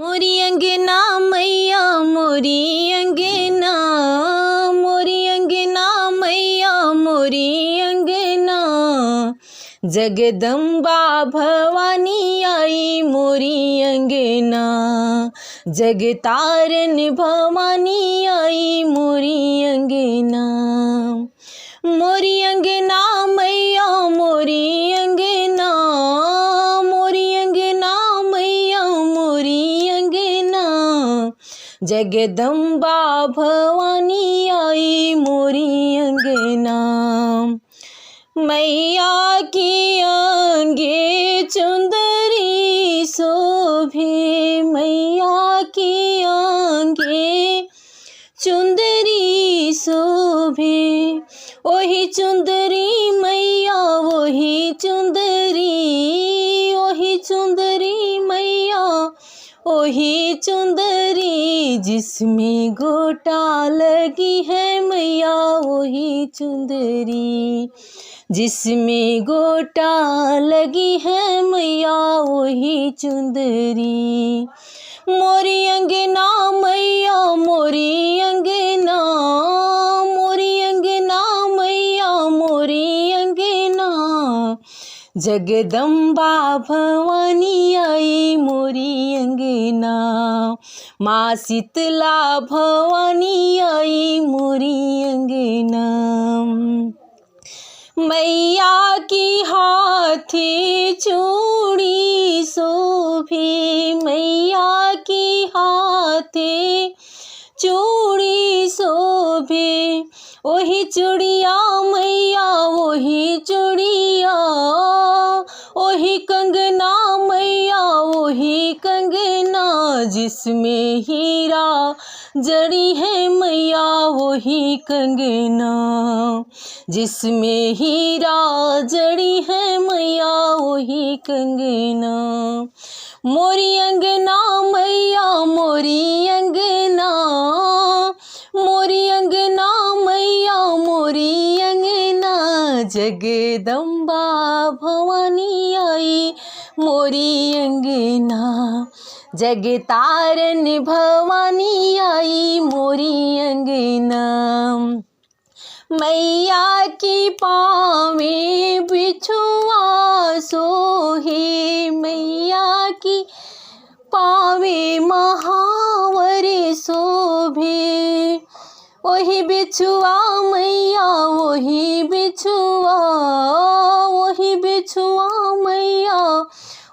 मोरी अंगना मैया मोरी अंगना, मोरी अंगना मैया मोरी अंगना, जगदम्बा भवानी आई मोरी अंगना, जगतारन भवानी आई मोरी अंगना। मोरी अंगना मैया मोरी अंगना, मोरी अंगना मैया मोरी अंगना, जगदम्बा भवानी आई मोरी अंगना। मैया की आंगे चुंदरी शोभे, मैया की आंगे चुंदरी शोभे, ओही चुंदरी मैया वही चुंदरी, ओही चुंदरी मैया ओही चुंदरी, जिसमें गोटा लगी है मैया वही चुंदरी, जिसमें गोटा लगी है मैया वही चुंदरी। मोरी अंगना मैया मोरी अंगना, मोरी अंगना मैया मोरी अंगना, जगदम्बा भवानी आई मोरी अंगना, माँ शीतला भवानी आई मोरी अंगना। मैया की हाथी चूड़ी शोभे, मैया की हाथी चूड़ी शोभे, वही चूड़िया मैया वही चूड़िया, वही कंगना मैया वही कंगना, जिसमें हीरा जड़ी है मैया वही कंगना, जिसमें हीरा जड़ी है मैया वही कंगना। मोरी अंगना मैया मोरी अंगना, मोरी अंगना मैया मोरी अंगना, जगदम्बा भवानी आई मोरी अंगना, जगतारन भवानी आई मोरी अंगना। मैया की पाँवे बिछुआ सोहे, मैया की पाँवे महावर शोभे, वही बिछुआ मैया वही बिछुआ, वही बिछुआ मैया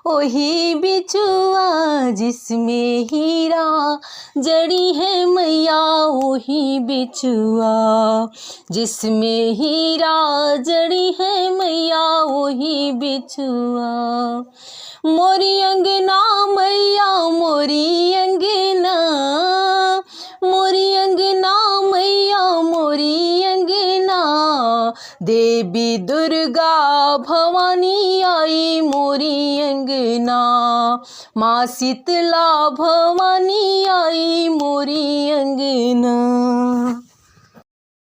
वही बिछुआ, जिसमें हीरा जड़ी है मैया वही बिछुआ, जिसमें हीरा जड़ी है मैया वही बिछुआ। मोरी अंगना मैया मोरी अंगना, मोरी अंगना मैया मोरी अंगना, देवी दुर्गा भवानी आई मोरी अंगना, माँ शीतला भवानी आई मोरी अंगना।